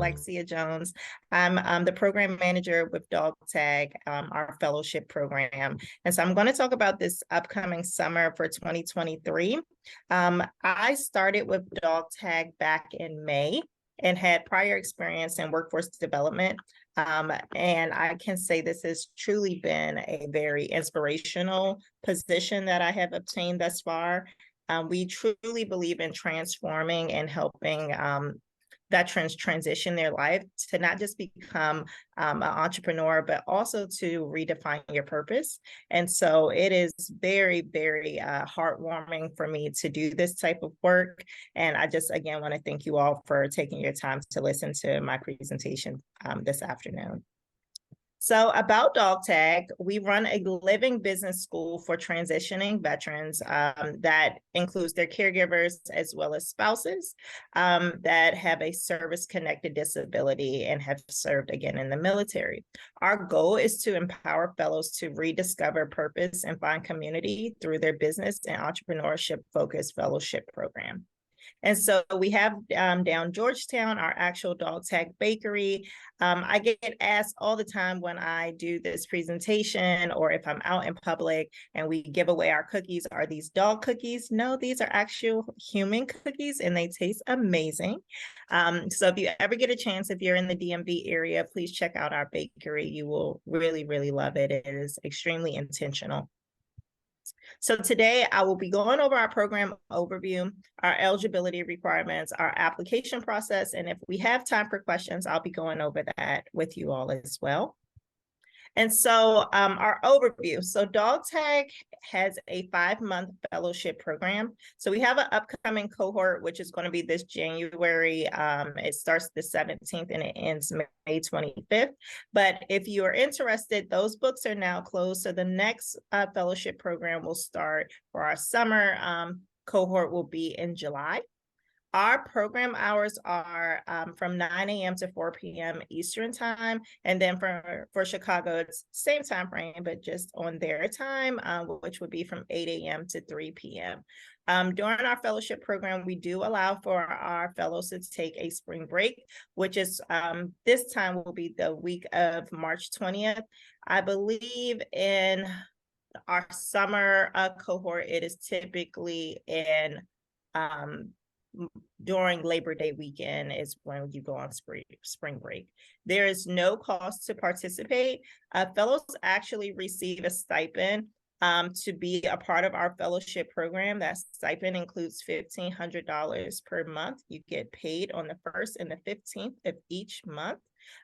Alexia Jones. I'm the program manager with Dog Tag, our fellowship program. And so I'm going to talk about this upcoming summer for 2023. I started with Dog Tag back in May and had prior experience in workforce development. And I can say this has truly been a very inspirational position that I have obtained thus far. We truly believe in transforming and helping veterans transition their life to not just become an entrepreneur, but also to redefine your purpose. And so it is very, very heartwarming for me to do this type of work. And I just, again, want to thank you all for taking your time to listen to my presentation this afternoon. So about Dog Tag, we run a living business school for transitioning veterans that includes their caregivers as well as spouses that have a service-connected disability and have served again in the military. Our goal is to empower fellows to rediscover purpose and find community through their business and entrepreneurship-focused fellowship program. And so we have down Georgetown, our actual Dog Tag bakery. I get asked all the time when I do this presentation or if I'm out in public and we give away our cookies, are these dog cookies? No, these are actual human cookies and they taste amazing. So if you ever get a chance, if you're in the DMV area, please check out our bakery. You will really, really love it. It is extremely intentional. So today I will be going over our program overview, our eligibility requirements, our application process, and if we have time for questions, I'll be going over that with you all as well. And so our overview. So Dog Tag has a 5-month fellowship program. So we have an upcoming cohort, which is going to be this January. It starts the 17th and it ends May 25th. But if you are interested, those books are now closed. So the next fellowship program will start for our summer cohort will be in July. Our program hours are from 9 a.m. to 4 p.m. Eastern time. And then for Chicago, it's same time frame, but just on their time, which would be from 8 a.m. to 3 p.m. During our fellowship program, we do allow for our fellows to take a spring break, which is this time will be the week of March 20th. I believe in our summer cohort, it is typically in during Labor Day weekend is when you go on spring break. There is no cost to participate. Fellows actually receive a stipend to be a part of our fellowship program. That stipend includes $1,500 per month. You get paid on the 1st and the 15th of each month.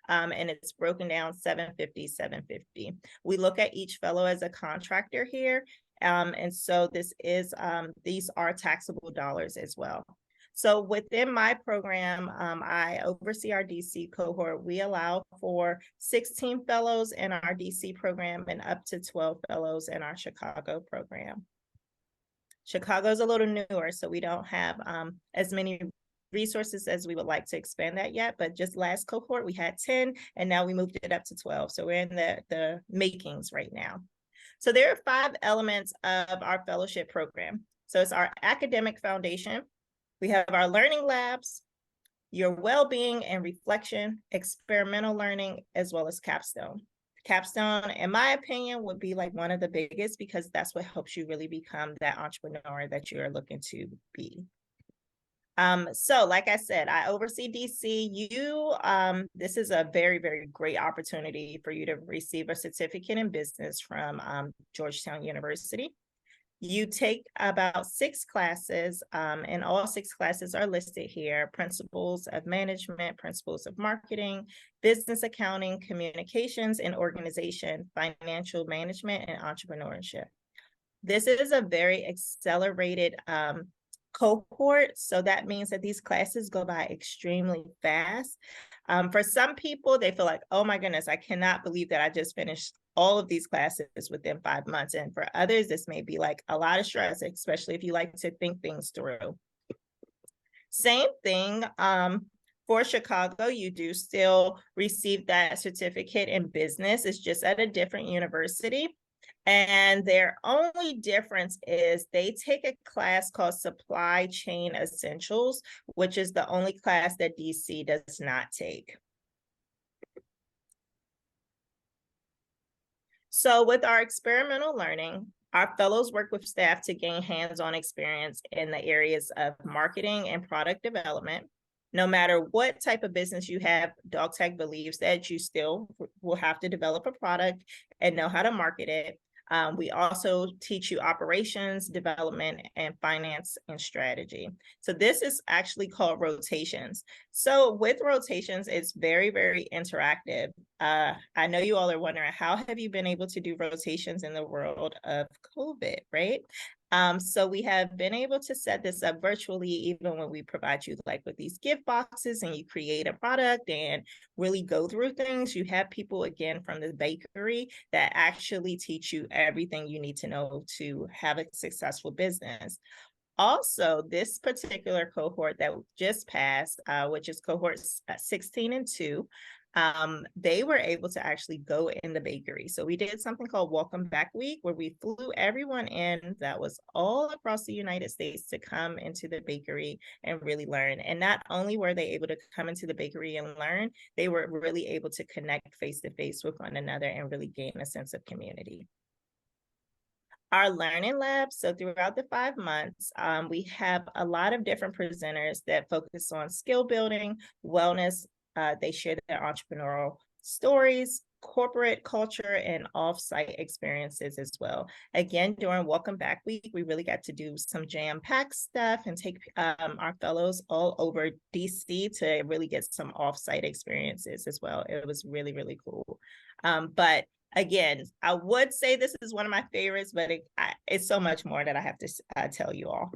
And it's broken down $750, $750. We look at each fellow as a contractor here. And so these are taxable dollars as well. So within my program, I oversee our DC cohort. We allow for 16 fellows in our DC program and up to 12 fellows in our Chicago program. Chicago's a little newer, so we don't have as many resources as we would like to expand that yet, but just last cohort, we had 10, and now we moved it up to 12. So we're in the makings right now. So there are 5 elements of our fellowship program. So it's our academic foundation. We have our learning labs, your well-being and reflection, experimental learning, as well as capstone. Capstone, in my opinion, would be like one of the biggest because that's what helps you really become that entrepreneur that you're looking to be. So like I said, I oversee DC. This is a very, very great opportunity for you to receive a certificate in business from Georgetown University. You take about 6 classes, and all 6 classes are listed here: principles of management, principles of marketing, business accounting, communications and organization, financial management, and entrepreneurship. This is a very accelerated cohort, so that means that these classes go by extremely fast. For some people, they feel like, oh my goodness, I cannot believe that I just finished all of these classes within 5 months. And for others, this may be like a lot of stress, especially if you like to think things through. Same thing for Chicago, you do still receive that certificate in business. It's just at a different university. And their only difference is they take a class called Supply Chain Essentials, which is the only class that DC does not take. So with our experimental learning, our fellows work with staff to gain hands-on experience in the areas of marketing and product development. No matter what type of business you have, DogTag believes that you still will have to develop a product and know how to market it. We also teach you operations, development, and finance and strategy. So this is actually called rotations. So with rotations, it's very, very interactive. I know you all are wondering, how have you been able to do rotations in the world of COVID, right? So we have been able to set this up virtually, even when we provide you like with these gift boxes and you create a product and really go through things. You have people again from the bakery that actually teach you everything you need to know to have a successful business. Also, this particular cohort that just passed, which is cohort 16 and 2, they were able to actually go in the bakery. So we did something called Welcome Back Week, where we flew everyone in that was all across the United States to come into the bakery and really learn. And not only were they able to come into the bakery and learn, they were really able to connect face to face with one another and really gain a sense of community. Our learning lab, so throughout the 5 months, we have a lot of different presenters that focus on skill building, wellness. They share their entrepreneurial stories, corporate culture, and off-site experiences as well. Again, during Welcome Back Week, we really got to do some jam-packed stuff and take our fellows all over DC to really get some off-site experiences as well. It was really, really cool. But again, I would say this is one of my favorites, but it's so much more that I have to tell you all.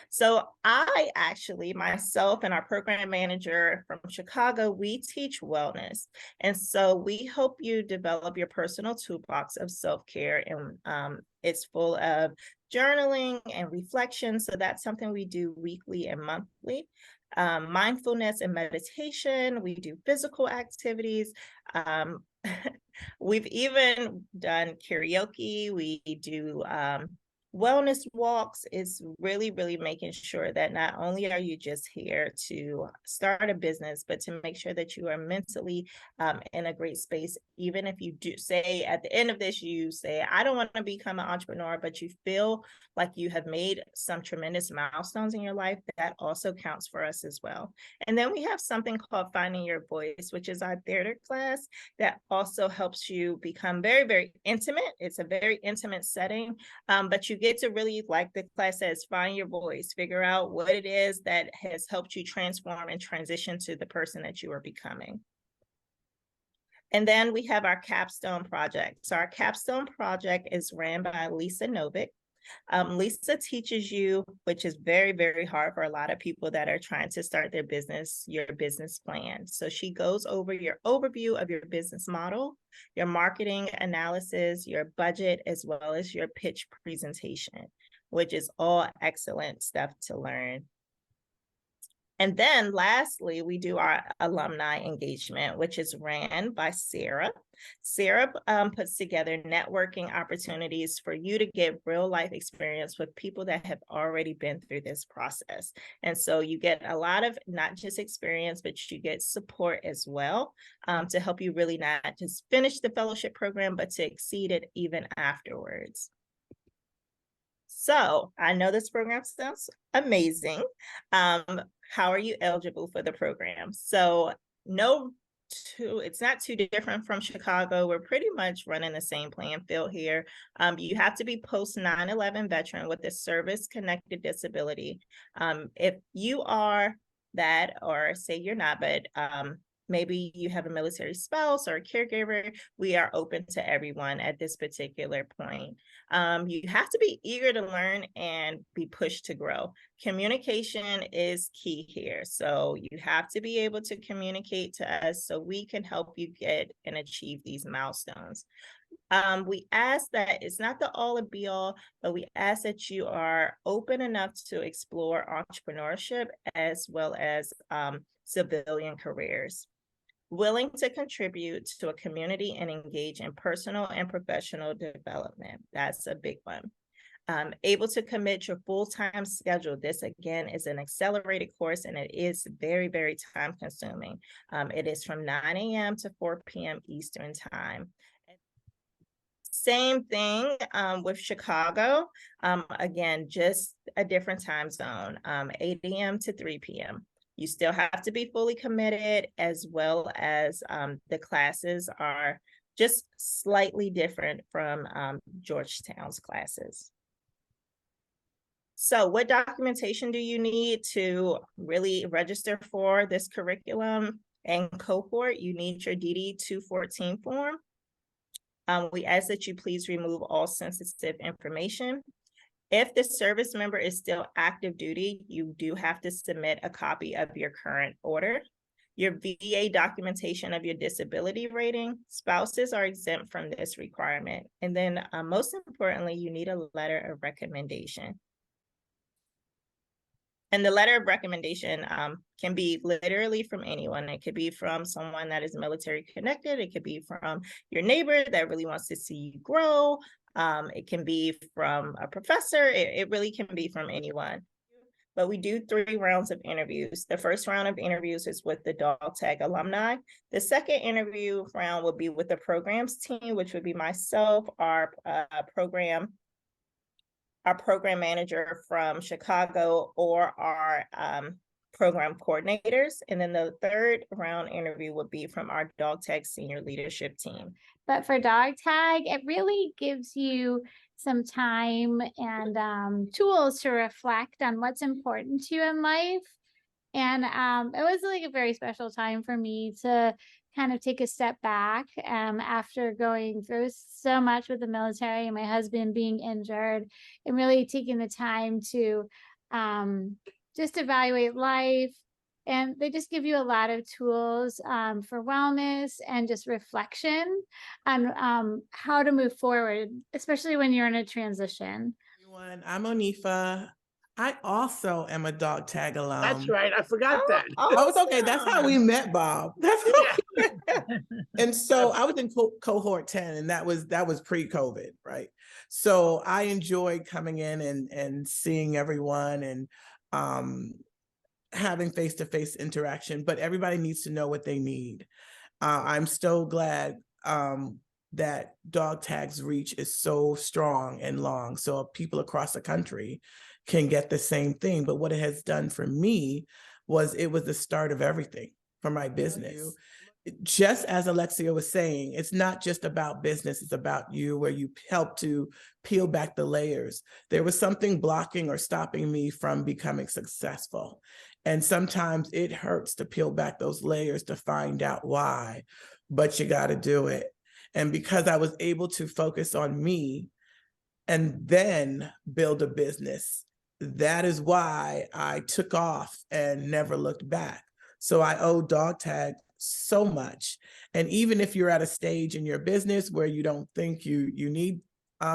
So I actually, myself and our program manager from Chicago, we teach wellness. And so we help you develop your personal toolbox of self-care. And it's full of journaling and reflection. So that's something we do weekly and monthly. Mindfulness and meditation. We do physical activities. We've even done karaoke. We do wellness walks. Is really, really making sure that not only are you just here to start a business, but to make sure that you are mentally in a great space. Even if you do say at the end of this, you say, I don't want to become an entrepreneur, but you feel like you have made some tremendous milestones in your life, that also counts for us as well. And then we have something called Finding Your Voice, which is our theater class that also helps you become very, very intimate. It's a very intimate setting, but you get to really, like the class says, find your voice, figure out what it is that has helped you transform and transition to the person that you are becoming. And then we have our capstone project. So our capstone project is ran by Lisa Novick. Lisa teaches you, which is very, very hard for a lot of people that are trying to start their business, your business plan. So she goes over your overview of your business model, your marketing analysis, your budget, as well as your pitch presentation, which is all excellent stuff to learn. And then lastly, we do our alumni engagement, which is ran by Sarah. Sarah puts together networking opportunities for you to get real life experience with people that have already been through this process. And so you get a lot of not just experience, but you get support as well to help you really not just finish the fellowship program, but to exceed it even afterwards. So I know this program sounds amazing. How are you eligible for the program? So it's not too different from Chicago. We're pretty much running the same playing field here. You have to be post 9/11 veteran with a service-connected disability. If you are that, or say you're not, but maybe you have a military spouse or a caregiver, we are open to everyone at this particular point. You have to be eager to learn and be pushed to grow. Communication is key here. So you have to be able to communicate to us so we can help you get and achieve these milestones. We ask that it's not the all and be all, but we ask that you are open enough to explore entrepreneurship as well as civilian careers. willing to contribute to a community and engage in personal and professional development. That's a big one. Able to commit your full-time schedule. This again is an accelerated course and it is very, very time consuming. It is from 9 a.m. to 4 p.m. Eastern time. Same thing with Chicago. Again, just a different time zone, 8 a.m. to 3 p.m. You still have to be fully committed, as well as the classes are just slightly different from Georgetown's classes. So what documentation do you need to really register for this curriculum and cohort? You need your DD 214 form. We ask that you please remove all sensitive information. If the service member is still active duty, you do have to submit a copy of your current order. Your VA documentation of your disability rating. Spouses are exempt from this requirement. And then most importantly, you need a letter of recommendation. And the letter of recommendation can be literally from anyone. It could be from someone that is military connected. It could be from your neighbor that really wants to see you grow. It can be from a professor. It really can be from anyone. But we do 3 rounds of interviews. The first round of interviews is with the Dog Tag alumni. The second interview round will be with the programs team, which would be myself, our program manager from Chicago, or our program coordinators. And then the third round interview would be from our Dog Tag senior leadership team. But for Dog Tag, it really gives you some time and tools to reflect on what's important to you in life. And it was like a very special time for me to kind of take a step back after going through so much with the military and my husband being injured, and really taking the time to just evaluate life. And they just give you a lot of tools for wellness and just reflection on how to move forward, especially when you're in a transition. Everyone, I'm Onifa. I also am a Dog Tag alum. That's right. I forgot that. Oh, it's okay. That's how we met, Bob. That's And so I was in cohort 10, and that was pre-COVID, right? So I enjoyed coming in and seeing everyone and having face-to-face interaction, but everybody needs to know what they need. I'm so glad that Dog Tag's reach is so strong and long, so people across the country can get the same thing. But what it has done for me was it was the start of everything for my business. Just as Alexia was saying, it's not just about business, it's about you, where you help to peel back the layers. There was something blocking or stopping me from becoming successful. And sometimes it hurts to peel back those layers to find out why, but you got to do it. And because I was able to focus on me and then build a business, that is why I took off and never looked back. So I owe Dog Tag so much. And even if you're at a stage in your business where you don't think you need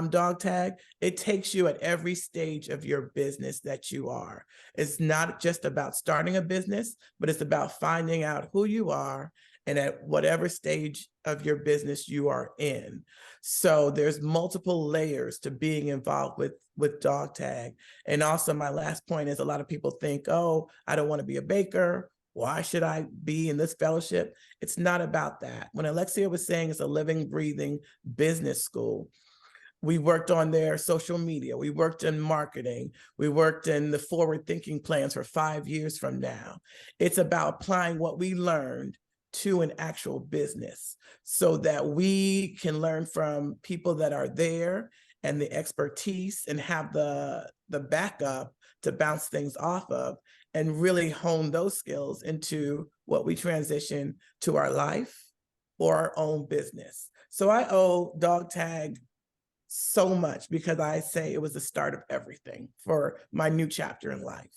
Dog Tag, it takes you at every stage of your business that you are. It's not just about starting a business, but it's about finding out who you are and at whatever stage of your business you are in. So there's multiple layers to being involved with Dog Tag. And also my last point is, a lot of people think, oh, I don't want to be a baker. Why should I be in this fellowship? It's not about that. When Alexia was saying it's a living, breathing business school, we worked on their social media. We worked in marketing. We worked in the forward thinking plans for 5 years from now. It's about applying what we learned to an actual business so that we can learn from people that are there and the expertise and have the backup to bounce things off of and really hone those skills into what we transition to our life or our own business. So I owe Dog Tag so much, because I say it was the start of everything for my new chapter in life.